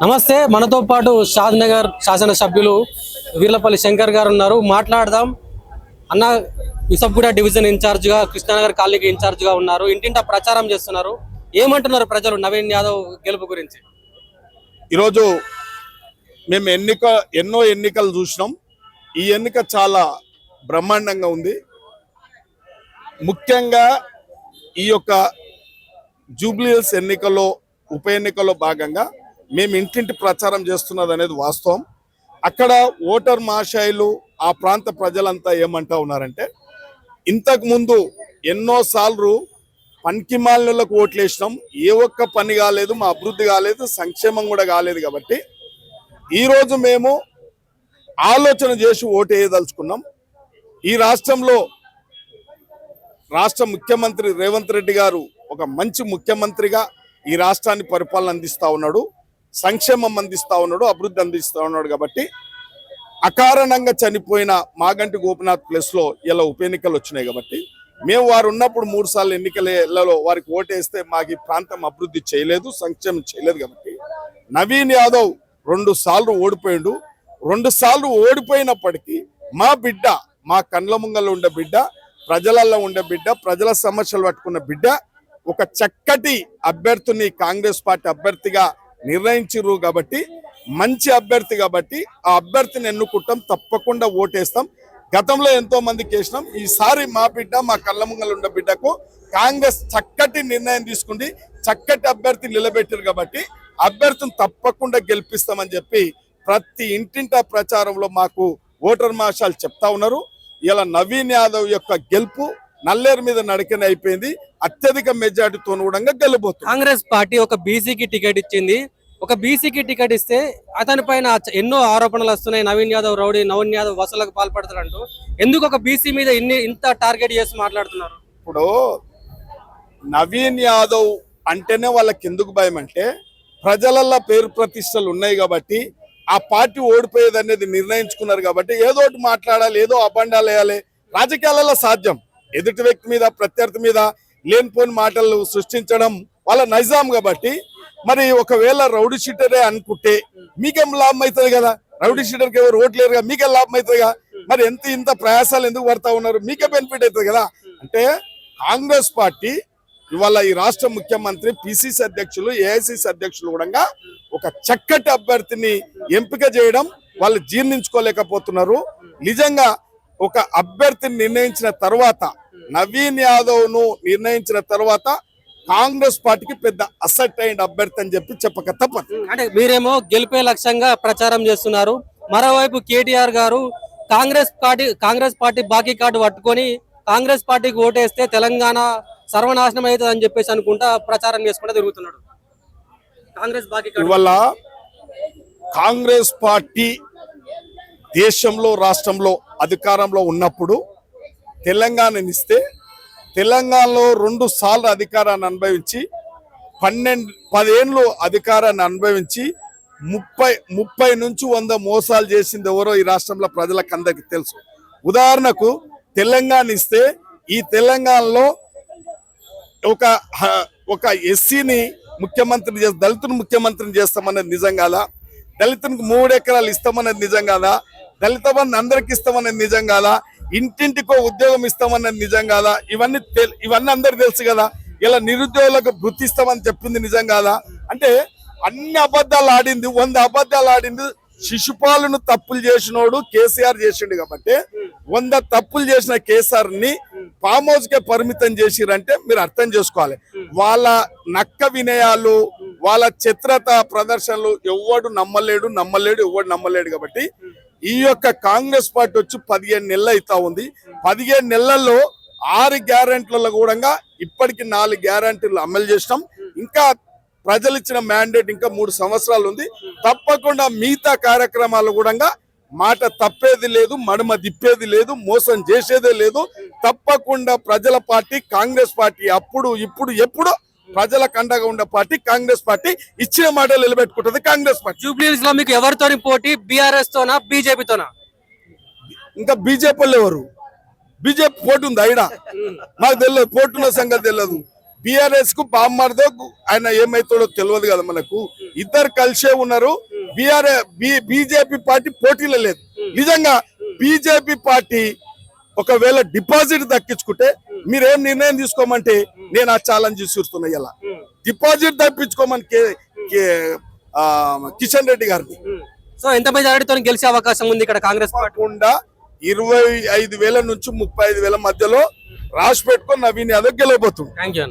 నమస్తే, మనతో పాటు షాద్ నగర్ శాసనసభ్యులు వీర్లపల్లి శంకర్ గారు ఉన్నారు. మాట్లాడదాం. అన్న యూసఫ్గూడ డివిజన్ ఇన్ఛార్జ్గా, కృష్ణానగర్ కాలనీకి ఇన్ఛార్జ్గా ఉన్నారు. ఇంటింటా ప్రచారం చేస్తున్నారు. ఏమంటున్నారు ప్రజలు నవీన్ యాదవ్ గెలుపు గురించి? ఈరోజు మేము ఎన్నో ఎన్నికలు చూసినాం. ఈ ఎన్నిక చాలా బ్రహ్మాండంగా ఉంది. ముఖ్యంగా ఈ యొక్క జూబ్లీహిల్స్ ఎన్నికల్లో, ఉప ఎన్నికల్లో భాగంగా మేము ఇంటింటి ప్రచారం చేస్తున్నది అనేది వాస్తవం. అక్కడ ఓటర్ మహాశయులు, ఆ ప్రాంత ప్రజలంతా ఏమంటా ఉన్నారంటే, ఇంతకు ముందు ఎన్నోసార్లు పనికిమాలినలకు ఓట్లు వేసినాం, ఏ ఒక్క పని కాలేదు, మా అభివృద్ధి కాలేదు, సంక్షేమం కూడా కాలేదు. కాబట్టి ఈరోజు మేము ఆలోచన చేసి ఓటు వేయదలుచుకున్నాం. ఈ రాష్ట్రంలో రాష్ట్ర ముఖ్యమంత్రి రేవంత్ రెడ్డి గారు ఒక మంచి ముఖ్యమంత్రిగా ఈ రాష్ట్రాన్ని పరిపాలన అందిస్తూ ఉన్నాడు, సంక్షేమం అందిస్తూ ఉన్నాడు, అభివృద్ధి అందిస్తూ ఉన్నాడు. కాబట్టి అకారణంగా చనిపోయిన మాగంటి గోపినాథ్ ప్లేస్లో ఇలా ఉప ఎన్నికలు వచ్చినాయి. కాబట్టి మేము వారు ఉన్నప్పుడు 3 సార్లు ఎన్నికలలో వారికి ఓటేస్తే మాకు ఈ ప్రాంతం అభివృద్ధి చేయలేదు, సంక్షేమం చేయలేదు. కాబట్టి నవీన్ యాదవ్ 2 సార్లు ఓడిపోయిండు. 2 సార్లు ఓడిపోయినప్పటికీ మా బిడ్డ, మా కండ్ల ముంగల్లో ఉండే బిడ్డ, ప్రజలలో ఉండే బిడ్డ, ప్రజల సమస్యలు పట్టుకున్న బిడ్డ ఒక చక్కటి అభ్యర్థిని కాంగ్రెస్ పార్టీ అభ్యర్థిగా నిర్ణయించారు. కాబట్టి మంచి అభ్యర్థి, కాబట్టి ఆ అభ్యర్థిని ఎన్నుకుంటాం, తప్పకుండా ఓటేస్తాం. గతంలో ఎంతో మందికి వేసినాం. ఈసారి మా బిడ్డ, మా కళ్ళ ముంగల ఉండే బిడ్డకు కాంగ్రెస్ చక్కటి నిర్ణయం తీసుకుంది, చక్కటి అభ్యర్థి నిలబెట్టారు. కాబట్టి అభ్యర్థిని తప్పకుండా గెలిపిస్తామని చెప్పి ప్రతి ఇంటింటా ప్రచారంలో మాకు ఓటర్ మహాశయులు చెప్తా ఉన్నారు. ఇలా నవీన్ యాదవ్ యొక్క గెలుపు నల్లేరు మీద నడికనే అయిపోయింది. అత్యధిక మెజార్టీతో కూడా గెలుపోతుంది. కాంగ్రెస్ పార్టీ ఒక బీసీకి టికెట్ ఇచ్చింది. ఒక బీసీకి టికెట్ ఇస్తే అతని పైన ఎన్నో ఆరోపణలు వస్తున్నాయి. నవీన్ యాదవ్ రౌడీ, నవీన్ యాదవ్ వసూలకు పాల్పడతారంటూ. ఎందుకు ఒక బీసీ మీద ఇంత టార్గెట్ చేసి మాట్లాడుతున్నారు? ఇప్పుడు నవీన్ యాదవ్ అంటేనే వాళ్ళకి ఎందుకు భయం అంటే, ప్రజలల్లో పేరు ప్రతిష్టలు ఉన్నాయి కాబట్టి, ఆ పార్టీ ఓడిపోయేది అనేది నిర్ణయించుకున్నారు. కాబట్టి ఏదో ఒకటి మాట్లాడాలి, ఏదో అబండాలు వేయాలి. రాజకీయాలలో సాధ్యం. ఎదుటి వ్యక్తి మీద, ప్రత్యర్థి మీద లేనిపోని మాటలు సృష్టించడం వాళ్ళ నైజాం. కాబట్టి మరి ఒకవేళ రౌడీ షీటరే అనుకుంటే మీకేం లాభం అవుతుంది కదా? రౌడీ షీటర్కి ఎవరు ఓట్లేరు కదా, మీకే లాభం అవుతుంది కదా? మరి ఇంత ప్రయాసాలు ఎందుకు పడతా ఉన్నారు? మీకే బెనిఫిట్ అవుతుంది కదా. అంటే కాంగ్రెస్ పార్టీ ఇవాళ ఈ రాష్ట్ర ముఖ్యమంత్రి, పిసిసి అధ్యక్షులు, ఏఐసిసి అధ్యక్షులు కూడా ఒక చక్కటి అభ్యర్థిని ఎంపిక చేయడం వాళ్ళు జీర్ణించుకోలేకపోతున్నారు. నిజంగా ఒక అభ్యర్థిని నిర్ణయించిన తర్వాత, నవీన్ యాదవ్ ను నిర్ణయించిన తర్వాత కాంగ్రెస్ పార్టీకి పెద్ద అసెట్ అయిన అభ్యర్థి అని చెప్పక తప్పదు. అంటే మీరేమో గెలిపే లక్ష్యంగా ప్రచారం చేస్తున్నారు. మరోవైపు కేటీఆర్ గారు కాంగ్రెస్ పార్టీ బాకీ కార్డు పట్టుకొని కాంగ్రెస్ పార్టీకి ఓటేస్తే తెలంగాణ సర్వనాశనం అవుతుంది అని చెప్పేసి అనుకుంటా ప్రచారం చేసుకుంటూ తిరుగుతున్నాడు. కాంగ్రెస్ బాకీ కార్డు ఇవాళ కాంగ్రెస్ పార్టీ దేశంలో, రాష్ట్రంలో అధికారంలో ఉన్నప్పుడు తెలంగాణనిస్తే, తెలంగాణలో 2 సార్లు అధికారాన్ని అనుభవించి 10 ఏళ్ళు అధికారాన్ని అనుభవించి 30 నుంచి 100 మోసాలు చేసింది ఎవరో ఈ రాష్ట్రంలో ప్రజలకు అందరికీ తెలుసు. ఉదాహరణకు తెలంగాణ ఇస్తే, ఈ తెలంగాణలో ఒక ఎస్సీని ముఖ్యమంత్రిని చేసి, దళితుని ముఖ్యమంత్రిని చేస్తామనేది నిజం కాదా? దళితునికి 3 ఎకరాలు ఇస్తామనేది నిజం కాదా? దళిత బంధు అందరికి ఇస్తామనేది నిజం కాదా? ఇంటింటికో ఉద్యోగం ఇస్తామనేది నిజం కాదా? ఇవన్నీ అందరికి తెలుసు కదా. ఇలా నిరుద్యోగులకు వృత్తి ఇస్తామని చెప్పింది నిజం కాదా? అంటే అన్ని అబద్ధాలు ఆడింది, 100 అబద్ధాలు ఆడింది. శిశుపాలను తప్పులు చేసినోడు కేసీఆర్ చేసిండు. కాబట్టి 100 తప్పులు చేసిన కేసీఆర్ ని ఫామ్ హౌస్ కే పరిమితం చేసిరంటే మీరు అర్థం చేసుకోవాలి. వాళ్ళ నక్క వినయాలు, వాళ్ళ చిత్రత ప్రదర్శనలు ఎవడు నమ్మలేడు. కాబట్టి ఈ యొక్క కాంగ్రెస్ పార్టీ వచ్చి 15 నెలలు అవుతా ఉంది. 15 నెలల్లో 6 గ్యారెంటీలలో కూడా ఇప్పటికి 4 గ్యారెంటీలు అమలు చేసినాం. ఇంకా ప్రజలు ఇచ్చిన మ్యాండేట్ ఇంకా 3 సంవత్సరాలు ఉంది. తప్పకుండా మిగతా కార్యక్రమాలు కూడా మాట తప్పేది లేదు, మడమ తిప్పేది లేదు, మోసం చేసేదే లేదు. తప్పకుండా ప్రజల పార్టీ కాంగ్రెస్ పార్టీ, అప్పుడు ఇప్పుడు ఎప్పుడు ప్రజల కండగా ఉండే పార్టీ కాంగ్రెస్ పార్టీ. ఇచ్చిన మాటలు నిలబెట్టుకుంటుంది కాంగ్రెస్ పార్టీ. జూబ్లీహిల్స్ లో మీకు ఎవరితో పోటీ? బీఆర్ఎస్ తోనా, బీజేపీతోనా? ఇంకా బీజేపీ ఎవరు? బీజేపీ పోటీ ఉంది అయినా మాకు తెలియదు, పోటున్న సంగతి తెలియదు. బిఆర్ఎస్ కు బామ్మర్దో ఆయన ఏమైతాడో తెలియదు కదా మనకు. ఇద్దరు కలిసే ఉన్నారు. బీజేపీ పార్టీ పోటీలో లేదు. నిజంగా బీజేపీ పార్టీ ఒకవేళ డిపాజిట్ దక్కించుకుంటే మీరేం నిర్ణయం తీసుకోమంటే నేను ఆ ఛాలెంజ్ చూస్తున్నా. ఇలా డిపాజిట్ దక్కించుకోమని కిషన్ రెడ్డి గారిని. సో ఎంత మెజారిటీతో గెలిచే అవకాశం ఉంది ఇక్కడ కాంగ్రెస్ పార్టీ? కాకుండా 25,000 నుంచి 35,000 మధ్యలో రాసి పెట్టుకొని నవీన్ యాదవ్ గెలవబోతుంది. Thank you.